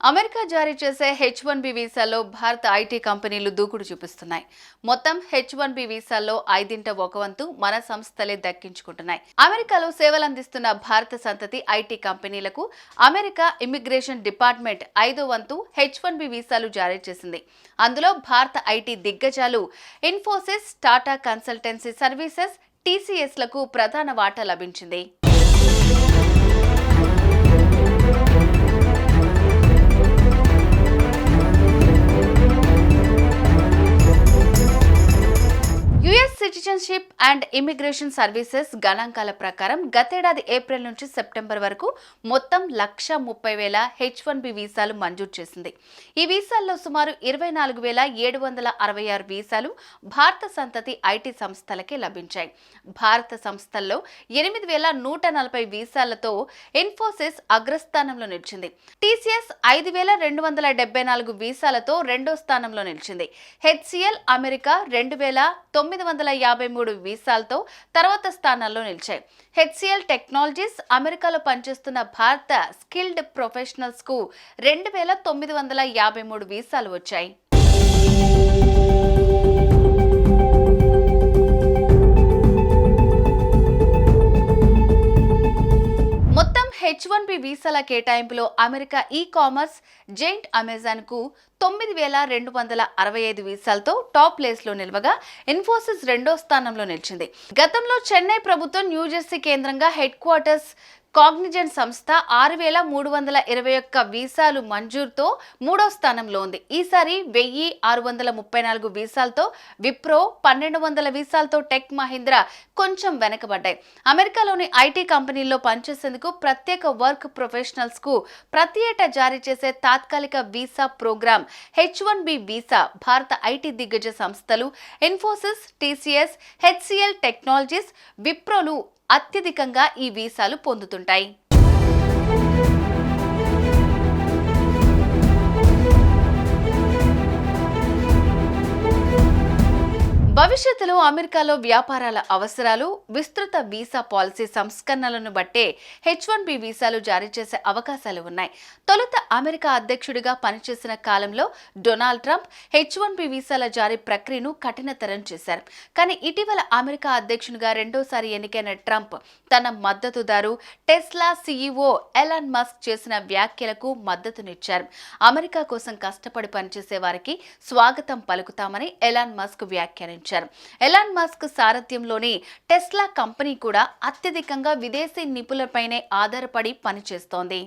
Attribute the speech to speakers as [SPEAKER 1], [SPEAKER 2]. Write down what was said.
[SPEAKER 1] America జారీ చేసే H1B వీసాల్లో భారత ఐటీ కంపెనీలు దూకుడు చూపిస్తున్నాయి. మొత్తం H1B వీసాల్లో 5ంట ఒక వంతు మన సంస్థలే దక్కించుకుంటున్నాయి. అమెరికాలో సేవలందిస్తున్న భారత సంతతి ఐటీ కంపెనీలకు అమెరికా ఇమిగ్రేషన్ డిపార్ట్మెంట్ 5వ వంతు H1B వీసాలు జారీ చేసింది. అందులో భారత ఐటీ దిగ్గజాలు ఇన్ఫోసిస్, టాటా కన్సల్టెన్సీ సర్వీసెస్, TCSలకు ప్రధాన వాటా లభించింది. సిటిజన్షిప్ అండ్ ఇమిగ్రేషన్ సర్వీసెస్ గణాంకాల ప్రకారం గతేడాది ఏప్రిల్ నుంచి సెప్టెంబర్ వరకు మొత్తం 1,30,000 H1B వీసాలు మంజూరు చేసింది. ఈ వీసాల్లో సుమారు 24,766 వీసాలు భారత సంతతి ఐటీ సంస్థలకే లభించాయి. భారత సంస్థల్లో 8,140 వీసాలతో ఇన్ఫోసిస్ అగ్రస్థానంలో నిలిచింది. TCS 5,274 వీసాలతో రెండో స్థానంలో నిలిచింది. HCL అమెరికా 2,953 వీసాలతో తర్వాత స్థానాల్లో నిలిచాయి. HCL టెక్నాలజీస్ అమెరికాలో పనిచేస్తున్న భారత స్కిల్డ్ ప్రొఫెషనల్స్ కు 2,953 వీసాలు వచ్చాయి. H1B వీసాల కేటాయింపులో అమెరికా ఈ-కామర్స్ జెయింట్ అమెజాన్ కు 9,265 వీసాలతో టాప్ ప్లేస్ లో నిలవగా ఇన్ఫోసిస్ రెండో స్థానంలో నిలిచింది. గతంలో చెన్నై ప్రభుత్వం న్యూజెర్సీ కేంద్రంగా హెడ్ క్వార్టర్స్ కాగ్నిజెంట్ సంస్థ 6,321 వీసాలు మంజూరుతో మూడో స్థానంలో ఉంది. ఈసారి 1,634 వీసాలతో విప్రో, 1,200 వీసాలతో టెక్ మహీంద్రా కొంచెం వెనకబడ్డాయి. అమెరికాలోని ఐటీ కంపెనీల్లో పనిచేసేందుకు ప్రత్యేక వర్క్ ప్రొఫెషనల్స్ కు ప్రతి ఏటా జారీ చేసే తాత్కాలిక వీసా ప్రోగ్రాం H1B వీసా భారత ఐటీ దిగ్గజ సంస్థలు ఇన్ఫోసిస్, TCS, HCL టెక్నాలజీస్, విప్రోలు అత్యధికంగా ఈ వీసాలు పొందుతుంటాయి. భవిష్యత్తులో అమెరికాలో వ్యాపారాల అవసరాలు, విస్తృత వీసా పాలసీ సంస్కరణలను బట్టే H1B వీసాలు జారీ చేసే అవకాశాలు ఉన్నాయి. తొలుత అమెరికా అధ్యక్షుడిగా పనిచేసిన కాలంలో డొనాల్డ్ ట్రంప్ H1B వీసాల జారీ ప్రక్రియను కఠినతరం చేశారు. కానీ ఇటీవల అమెరికా అధ్యక్షునిగా రెండోసారి ఎన్నికైన ట్రంప్ తన మద్దతుదారు టెస్లా CEO ఎలాన్ మస్క్ చేసిన వ్యాఖ్యలకు మద్దతునిచ్చారు. అమెరికా కోసం కష్టపడి పనిచేసే వారికి స్వాగతం పలుకుతామని ఎలాన్ మస్క్ వ్యాఖ్యానించారు. ఎలాన్ మస్క్ సారథ్యంలోని టెస్లా కంపెనీ కూడా అత్యధికంగా విదేశీ నిపుణులపైనే ఆధారపడి పనిచేస్తోంది.